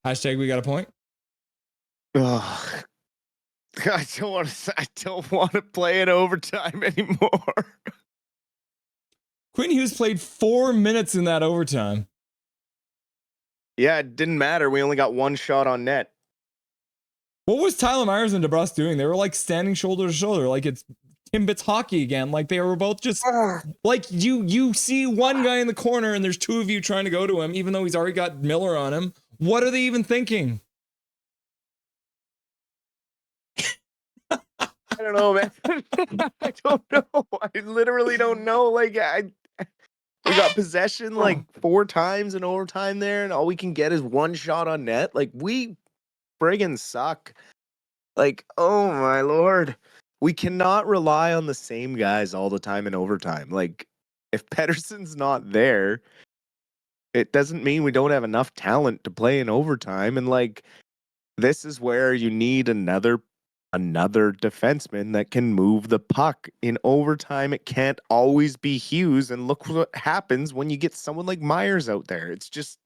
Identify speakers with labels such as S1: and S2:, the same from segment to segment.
S1: Hashtag we got a point.
S2: Ugh. I don't want to play in overtime anymore.
S1: Quinn Hughes played 4 minutes in that overtime.
S2: Yeah, it didn't matter. We only got one shot on net.
S1: What was Tyler Myers and DeBrusque doing? They were like standing shoulder to shoulder, like it's Timbit's hockey again. Like they were both just like you see one guy in the corner and there's two of you trying to go to him, even though he's already got Miller on him. What are they even thinking?
S2: I don't know, man. I don't know. I literally don't know. Like we got possession like 4 times in overtime there, and all we can get is one shot on net. Like we friggin' suck. Like, oh my lord. We cannot rely on the same guys all the time in overtime. Like, if Pettersson's not there, it doesn't mean we don't have enough talent to play in overtime. And like, this is where you need another defenseman that can move the puck. In overtime, it can't always be Hughes. And look what happens when you get someone like Myers out there. It's just,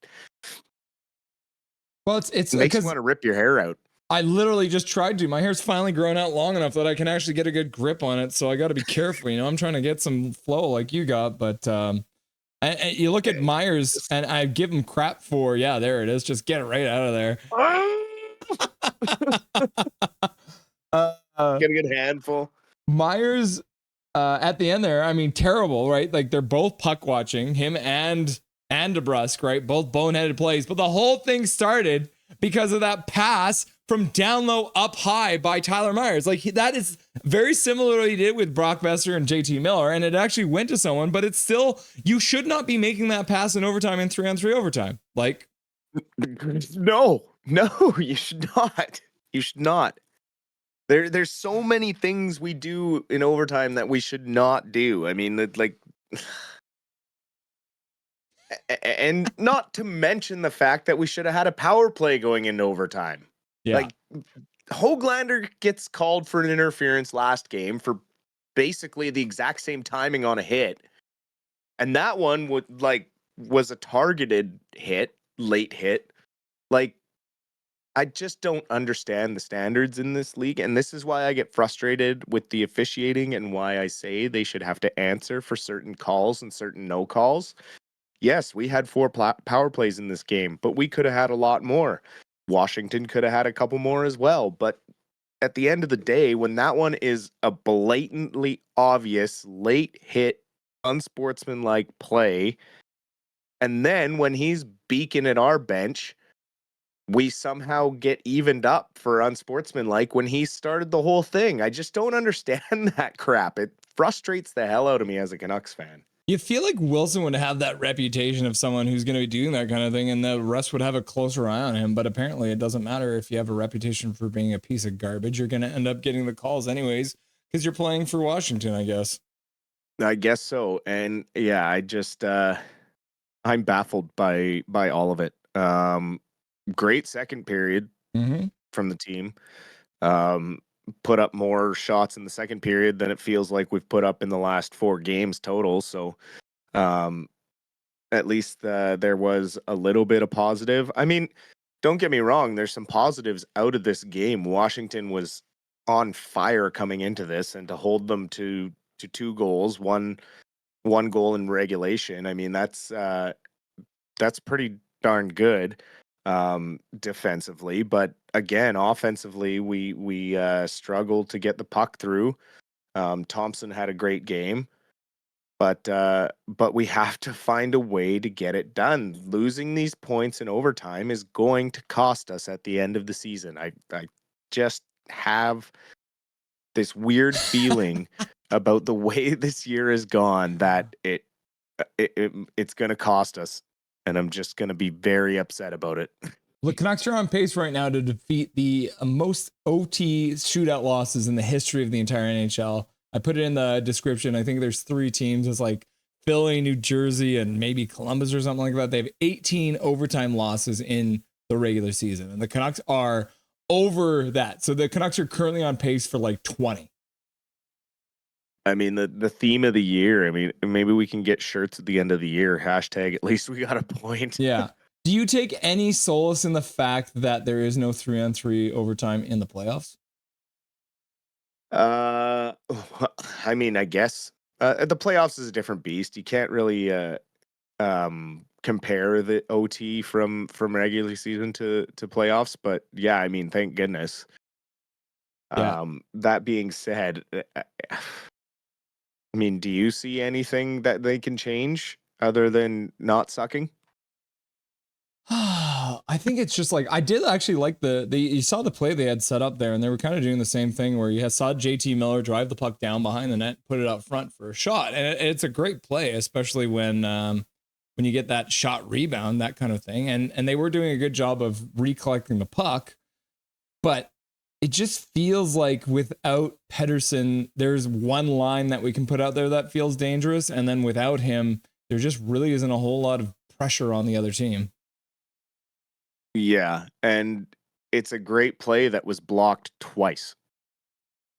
S1: well, it
S2: makes you want to rip your hair out.
S1: I literally just tried to. My hair's finally grown out long enough that I can actually get a good grip on it. So I got to be careful. You know, I'm trying to get some flow like you got, but and you look at Myers, and I give him crap for, yeah, there it is. Just get it right out of there.
S2: Get a good handful.
S1: Myers at the end there, I mean, terrible, right? Like they're both puck watching, him and DeBrusque, right? Both boneheaded plays. But the whole thing started because of that pass from down low up high by Tyler Myers. Like that is very similar to what he did with Brock Besser and JT Miller, and it actually went to someone, but it's still, you should not be making that pass in overtime in 3-on-3 overtime. Like,
S2: no, you should not. You should not. There's so many things we do in overtime that we should not do. I mean, like, and not to mention the fact that we should have had a power play going into overtime.
S1: yeah.
S2: Like, Höglander gets called for an interference last game for basically the exact same timing on a hit. And that one was a targeted hit, late hit. Like, I just don't understand the standards in this league. And this is why I get frustrated with the officiating and why I say they should have to answer for certain calls and certain no calls. Yes, we had 4 power plays in this game, but we could have had a lot more. Washington could have had a couple more as well. But at the end of the day, when that one is a blatantly obvious late hit, unsportsmanlike play, and then when he's beaking at our bench, we somehow get evened up for unsportsmanlike when he started the whole thing. I just don't understand that crap. It frustrates the hell out of me as a Canucks fan.
S1: You feel like Wilson would have that reputation of someone who's going to be doing that kind of thing, and the rest would have a closer eye on him. But apparently, it doesn't matter if you have a reputation for being a piece of garbage. You're going to end up getting the calls anyways because you're playing for Washington, I guess.
S2: I guess so. And yeah, I just I'm baffled by all of it. Great second period from the team. Put up more shots in the second period than it feels like we've put up in the last 4 games total. So at least there was a little bit of positive. I mean, don't get me wrong, there's some positives out of this game. Washington was on fire coming into this, and to hold them to 2 goals, one goal in regulation. I mean, that's pretty darn good defensively, but again, offensively, we struggled to get the puck through. Thompson had a great game, but we have to find a way to get it done. Losing these points in overtime is going to cost us at the end of the season. I just have this weird feeling about the way this year has gone that it's going to cost us, and I'm just going to be very upset about it.
S1: The Canucks are on pace right now to defeat the most OT shootout losses in the history of the entire NHL. I put it in the description. I think there's 3 teams. It's like Philly, New Jersey, and maybe Columbus or something like that. They have 18 overtime losses in the regular season, and the Canucks are over that. So the Canucks are currently on pace for like 20.
S2: I mean, the theme of the year, I mean, maybe we can get shirts at the end of the year. Hashtag, at least we got a point.
S1: Yeah. Do you take any solace in the fact that there is no 3-on-3 overtime in the playoffs?
S2: Uh, I mean, I guess the playoffs is a different beast. You can't really compare the OT from regular season to playoffs, but yeah, I mean, thank goodness.
S1: Yeah.
S2: That being said, I mean, do you see anything that they can change other than not sucking?
S1: I think it's just like I did actually like you saw the play they had set up there, and they were kind of doing the same thing where you saw JT Miller drive the puck down behind the net, put it up front for a shot, and it's a great play, especially when you get that shot rebound, that kind of thing, and they were doing a good job of recollecting the puck, but it just feels like without Pedersen, there's one line that we can put out there that feels dangerous, and then without him, there just really isn't a whole lot of pressure on the other team.
S2: Yeah, and it's a great play that was blocked twice.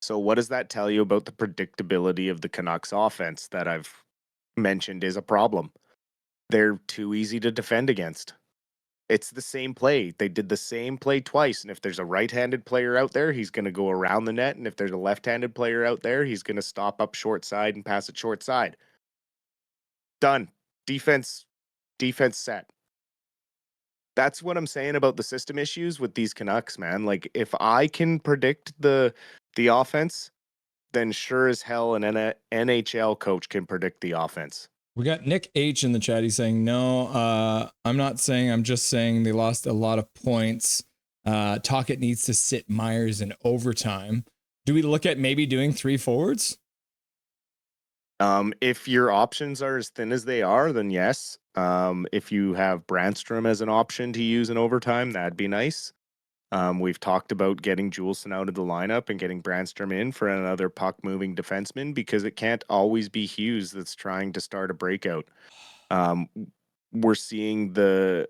S2: So what does that tell you about the predictability of the Canucks offense that I've mentioned is a problem? They're too easy to defend against. It's the same play. They did the same play twice, and if there's a right-handed player out there, he's going to go around the net, and if there's a left-handed player out there, he's going to stop up short side and pass it short side. Done. Defense set. That's what I'm saying about the system issues with these Canucks, man. Like if I can predict the offense, then sure as hell an NHL coach can predict the offense.
S1: We got Nick H in the chat. He's saying, no, I'm not saying, I'm just saying they lost a lot of points. Tocchet needs to sit Myers in overtime. Do we look at maybe doing 3 forwards?
S2: If your options are as thin as they are, then yes. If you have Brandstrom as an option to use in overtime, that'd be nice. We've talked about getting Juleson out of the lineup and getting Brandstrom in for another puck-moving defenseman because it can't always be Hughes that's trying to start a breakout. We're seeing the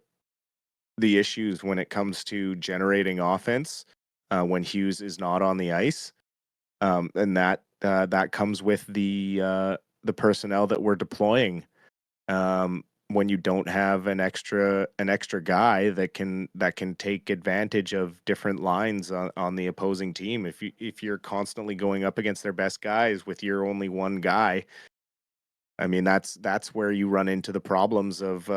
S2: issues when it comes to generating offense when Hughes is not on the ice, and that comes with the personnel that we're deploying. When you don't have an extra guy that can take advantage of different lines on the opposing team. If you're constantly going up against their best guys with your only one guy, I mean that's where you run into the problems of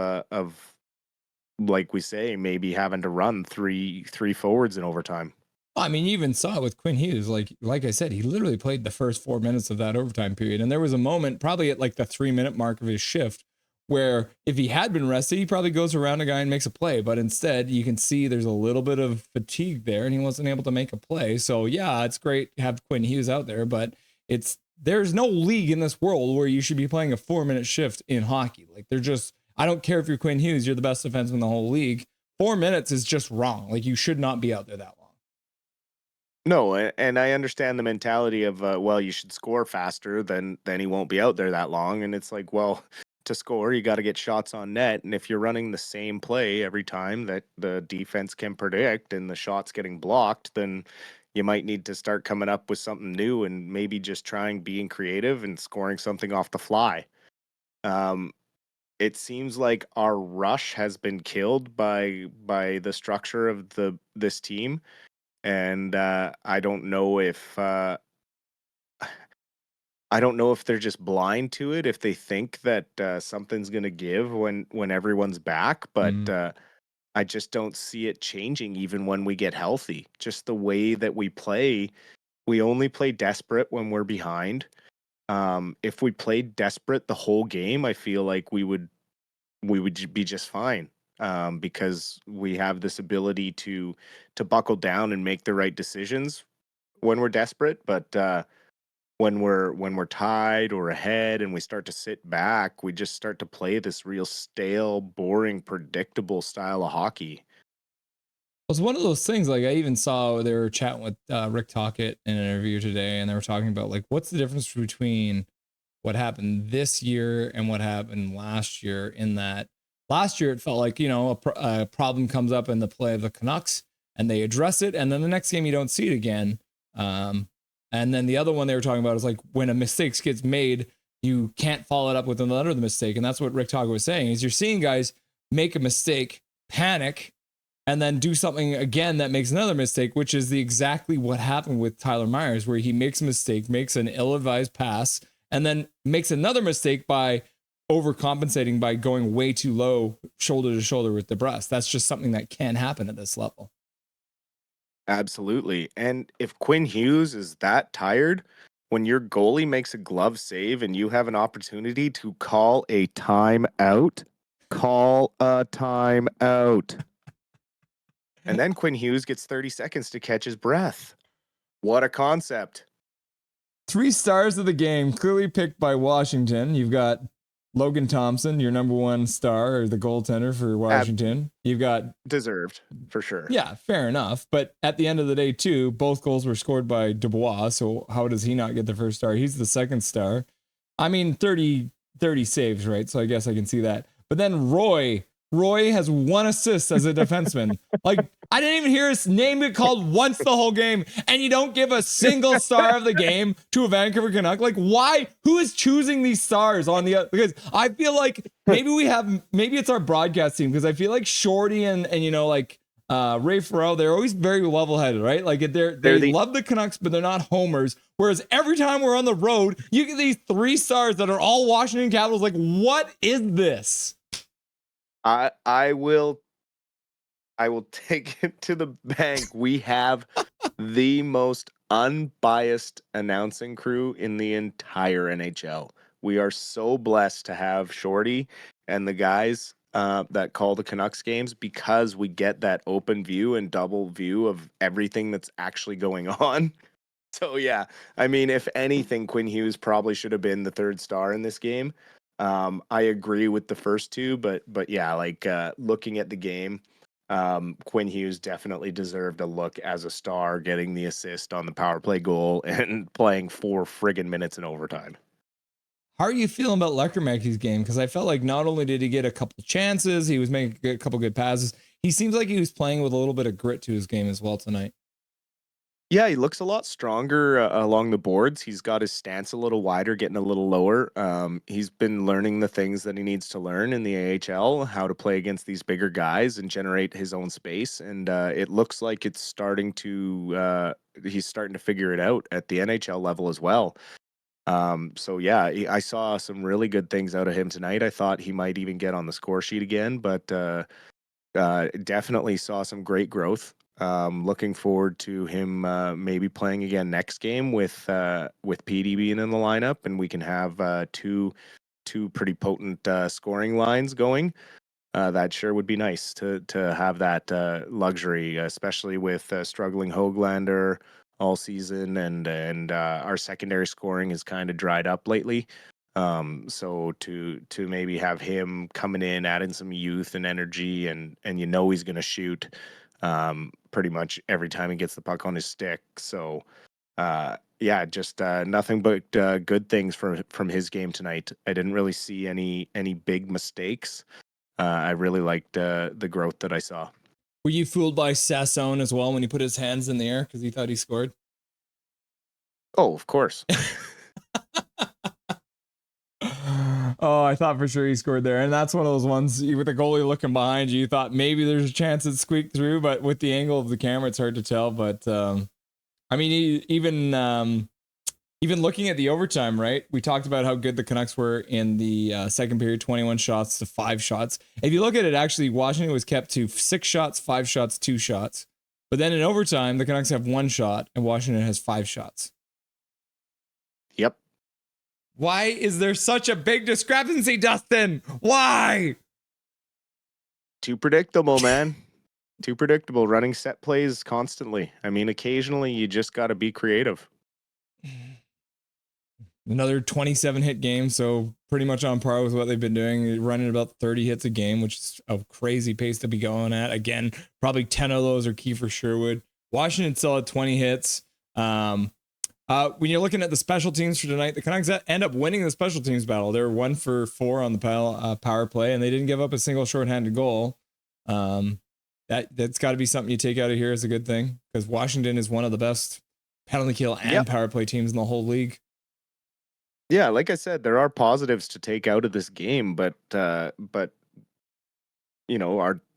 S2: like we say, maybe having to run three forwards in overtime.
S1: I mean, you even saw it with Quinn Hughes. Like I said, he literally played the first 4 minutes of that overtime period. And there was a moment, probably at like the 3-minute mark of his shift, where if he had been rested, he probably goes around a guy and makes a play. But instead, you can see there's a little bit of fatigue there, and he wasn't able to make a play. So yeah, it's great to have Quinn Hughes out there, but there's no league in this world where you should be playing a 4-minute shift in hockey. Like I don't care if you're Quinn Hughes, you're the best defenseman in the whole league. 4 minutes is just wrong. Like you should not be out there that long.
S2: No, and I understand the mentality of well, you should score faster, then he won't be out there that long. And it's like, well, to score, you got to get shots on net, and if you're running the same play every time that the defense can predict, and the shot's getting blocked, then you might need to start coming up with something new, and maybe just trying being creative and scoring something off the fly. It seems like our rush has been killed by the structure of this team. And I don't know if they're just blind to it, if they think that something's going to give when everyone's back, but I just don't see it changing even when we get healthy. Just the way that we play, we only play desperate when we're behind. If we played desperate the whole game, I feel like we would be just fine. Because we have this ability to buckle down and make the right decisions when we're desperate. But when we're tied or ahead and we start to sit back, we just start to play this real stale, boring, predictable style of hockey.
S1: It was one of those things. Like I even saw they were chatting with Rick Tocchet in an interview today, and they were talking about like what's the difference between what happened this year and what happened last year. In that last year it felt like a problem comes up in the play of the Canucks and they address it, and then the next game you don't see it again. And then the other one they were talking about is like when a mistake gets made, you can't follow it up with another mistake, and that's what Rick Tocchet was saying. Is you're seeing guys make a mistake panic, and then do something again that makes another mistake, which is exactly what happened with Tyler Myers, where he makes a mistake, makes an ill-advised pass, and then makes another mistake by overcompensating by going way too low, shoulder to shoulder with DeBrus. That's just something that can happen at this level.
S2: Absolutely. And if Quinn Hughes is that tired, when your goalie makes a glove save and you have an opportunity to call a timeout, call a timeout. And then Quinn Hughes gets 30 seconds to catch his breath. What a concept.
S1: 3 stars of the game, clearly picked by Washington. You've got Logan Thompson, your number 1 star, or the goaltender for Washington. You've got...
S2: Deserved, for sure.
S1: Yeah, fair enough. But at the end of the day, too, both goals were scored by Dubois, so how does he not get the first star? He's the second star. I mean, 30 saves, right? So I guess I can see that. But then Roy has 1 assist as a defenseman. Like, I didn't even hear his name get called once the whole game, and you don't give a single star of the game to a Vancouver Canuck. Like, why? Who is choosing these stars on the? Because I feel like maybe it's our broadcast team, because I feel like Shorty and Ray Farrell, they're always very level-headed, right? Like they love the Canucks, but they're not homers. Whereas every time we're on the road, you get these 3 stars that are all Washington Capitals. Like, what is this?
S2: I will take it to the bank. We have the most unbiased announcing crew in the entire NHL. We are so blessed to have Shorty and the guys that call the Canucks games, because we get that open view and double view of everything that's actually going on. So yeah, I mean, if anything, Quinn Hughes probably should have been the 3rd star in this game. I agree with the first 2, but yeah, like looking at the game, Quinn Hughes definitely deserved a look as a star, getting the assist on the power play goal and playing 4 friggin' minutes in overtime.
S1: How are you feeling about Lekkermacky's game? Because I felt like not only did he get a couple chances, he was making a couple good passes. He seems like he was playing with a little bit of grit to his game as well tonight.
S2: Yeah, he looks a lot stronger along the boards. He's got his stance a little wider, getting a little lower. He's been learning the things that he needs to learn in the AHL, how to play against these bigger guys and generate his own space. And it looks like it's starting to, he's starting to figure it out at the NHL level as well. So yeah, I saw some really good things out of him tonight. I thought he might even get on the score sheet again, but definitely saw some great growth. Looking forward to him maybe playing again next game with PD being in the lineup, and we can have two pretty potent scoring lines going. That sure would be nice to have that luxury, especially with struggling Höglander all season, and our secondary scoring has kind of dried up lately. So to maybe have him coming in, adding some youth and energy, and he's going to shoot pretty much every time he gets the puck on his stick. So yeah, just nothing but good things from his game tonight. I didn't really see any big mistakes. I really liked the growth that I saw.
S1: Were you fooled by Sassone as well when he put his hands in the air because he thought he scored?
S2: Oh, of course.
S1: Oh, I thought for sure he scored there. And that's one of those ones with the goalie looking behind you, you thought maybe there's a chance it squeaked through, but with the angle of the camera, it's hard to tell. But I mean, even looking at the overtime, right? We talked about how good the Canucks were in the second period, 21 shots to 5 shots. If you look at it, actually, Washington was kept to 6 shots, 5 shots, 2 shots. But then in overtime, the Canucks have 1 shot and Washington has 5 shots.
S2: Yep.
S1: Why is there such a big discrepancy, Dustin? Why?
S2: Too predictable, man. Too predictable. Running set plays constantly. I mean, occasionally you just got to be creative.
S1: Another 27 hit game, so pretty much on par with what they've been doing, running about 30 hits a game, which is a crazy pace to be going at. Again, probably 10 of those are Kiefer Sherwood. Washington still at 20 hits. When you're looking at the special teams for tonight, the Canucks end up winning the special teams battle. They're 1 for 4 on the power play, and they didn't give up a single shorthanded goal. That's got to be something you take out of here as a good thing, because Washington is one of the best penalty kill and power play teams in the whole league.
S2: Yeah, like I said, there are positives to take out of this game, but our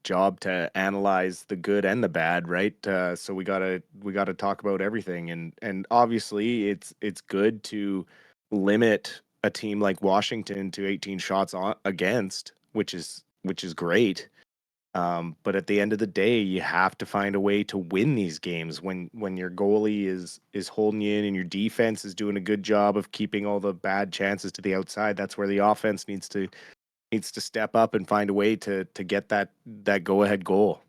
S2: job to analyze the good and the bad, right? So we gotta talk about everything, and obviously it's good to limit a team like Washington to 18 shots against, which is great. But at the end of the day, you have to find a way to win these games when your goalie is holding you in and your defense is doing a good job of keeping all the bad chances to the outside. That's where the offense needs to step up and find a way to get that go ahead goal.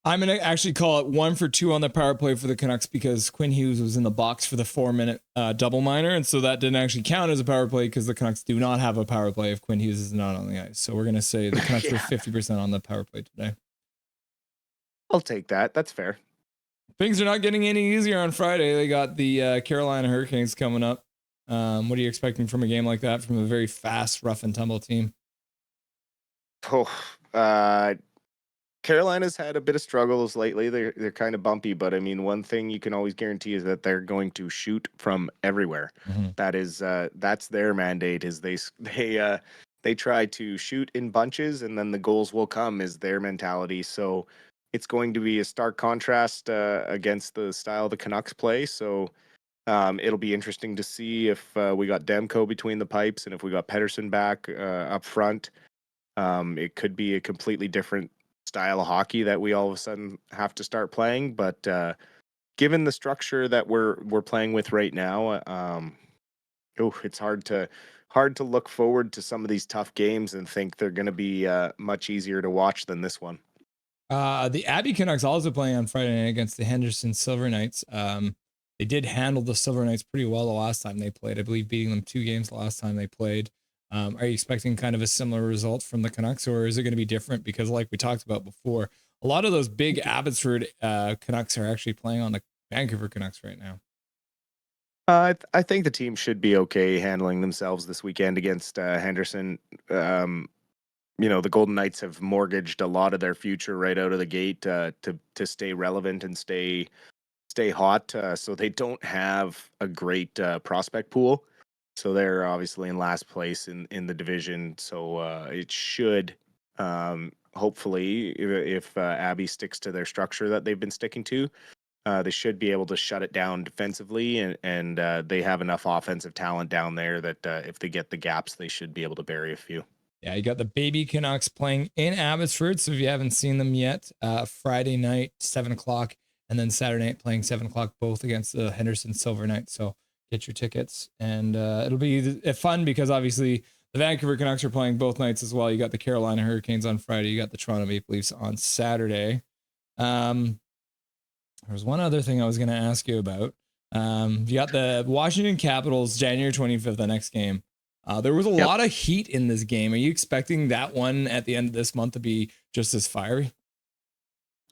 S1: I'm going to actually call it 1 for 2 on the power play for the Canucks because Quinn Hughes was in the box for the 4-minute double minor. And so that didn't actually count as a power play because the Canucks do not have a power play if Quinn Hughes is not on the ice. So we're going to say the Canucks were 50% on the power play today.
S2: I'll take that. That's fair.
S1: Things are not getting any easier on Friday. They got the Carolina Hurricanes coming up. What are you expecting from a game like that from a very fast, rough and tumble team?
S2: Carolina's had a bit of struggles lately. They're kind of bumpy, but I mean, one thing you can always guarantee is that they're going to shoot from everywhere.
S1: Mm-hmm.
S2: That's their mandate. Is they try to shoot in bunches, and then the goals will come. Is their mentality. So it's going to be a stark contrast against the style the Canucks play. So it'll be interesting to see if we got Demko between the pipes and if we got Pettersson back up front. It could be a completely different style of hockey that we all of a sudden have to start playing. But given the structure that we're playing with right now, it's hard to look forward to some of these tough games and think they're going to be much easier to watch than this one.
S1: The Abbey Canucks also playing on Friday night against the Henderson Silver Knights. They did handle the Silver Knights pretty well the last time they played. I believe beating them 2 games the last time they played. Are you expecting kind of a similar result from the Canucks, or is it going to be different? Because like we talked about before, a lot of those big Abbotsford Canucks are actually playing on the Vancouver Canucks right now.
S2: I think the team should be okay handling themselves this weekend against Henderson. The Golden Knights have mortgaged a lot of their future right out of the gate to stay relevant and stay hot. So they don't have a great prospect pool. So they're obviously in last place in the division. So it should, hopefully, if Abbey sticks to their structure that they've been sticking to, they should be able to shut it down defensively. And they have enough offensive talent down there that if they get the gaps, they should be able to bury a few.
S1: Yeah, you got the baby Canucks playing in Abbotsford. So if you haven't seen them yet, Friday night, 7 o'clock, and then Saturday night playing 7 o'clock, both against the Henderson Silver Knights. So get your tickets, and it'll be fun because obviously the Vancouver Canucks are playing both nights as well. You got the Carolina Hurricanes on Friday. You got the Toronto Maple Leafs on Saturday. There's one other thing I was going to ask you about. You got the Washington Capitals January 25th, the next game. There was a lot of heat in this game. Are you expecting that one at the end of this month to be just as fiery?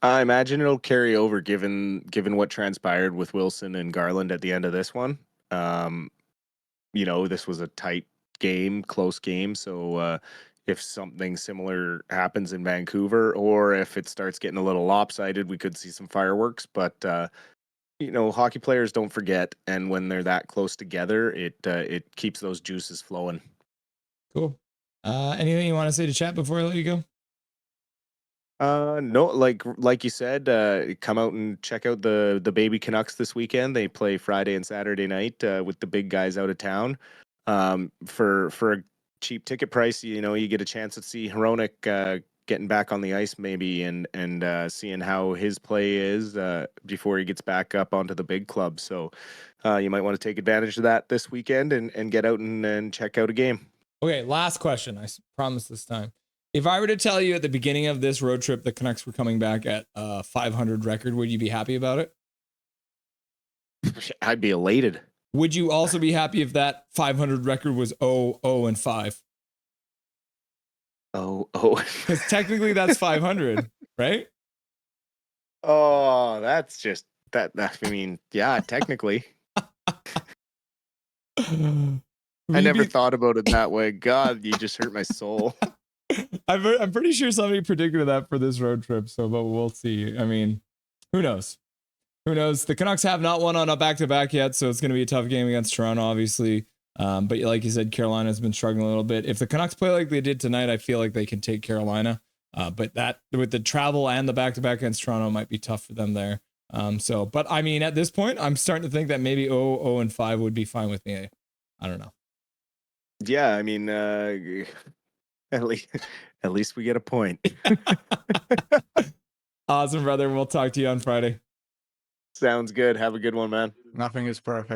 S2: I imagine it'll carry over given what transpired with Wilson and Garland at the end of this one. This was a tight game, close game. So if something similar happens in Vancouver, or if it starts getting a little lopsided, we could see some fireworks. But hockey players don't forget, and when they're that close together, it keeps those juices flowing.
S1: Cool. Anything you want to say to chat before I let you go?
S2: No, like you said, come out and check out the baby Canucks this weekend. They play Friday and Saturday night with the big guys out of town. For a cheap ticket price, you get a chance to see Hronek getting back on the ice maybe and seeing how his play is before he gets back up onto the big club. So you might want to take advantage of that this weekend and get out and check out a game.
S1: Okay, last question. I promise this time. If I were to tell you at the beginning of this road trip the Canucks were coming back at a 500 record, would you be happy about it?
S2: I'd be elated.
S1: Would you also be happy if that 500 record was 0-5?
S2: Oh.
S1: Because technically that's 500, right?
S2: Oh, that's just that. I mean, yeah, technically. I never thought about it that way. God, you just hurt my soul.
S1: I'm pretty sure somebody predicted that for this road trip. So, but we'll see. I mean, who knows? Who knows? The Canucks have not won on a back-to-back yet, so it's going to be a tough game against Toronto, obviously. But like you said, Carolina's been struggling a little bit. If the Canucks play like they did tonight, I feel like they can take Carolina. But that with the travel and the back-to-back against Toronto might be tough for them there. But I mean, at this point, I'm starting to think that maybe 0-5 would be fine with me. I don't know.
S2: Yeah, I mean, at least we get a point.
S1: Awesome, brother. We'll talk to you on Friday.
S2: Sounds good. Have a good one, man.
S3: Nothing is perfect.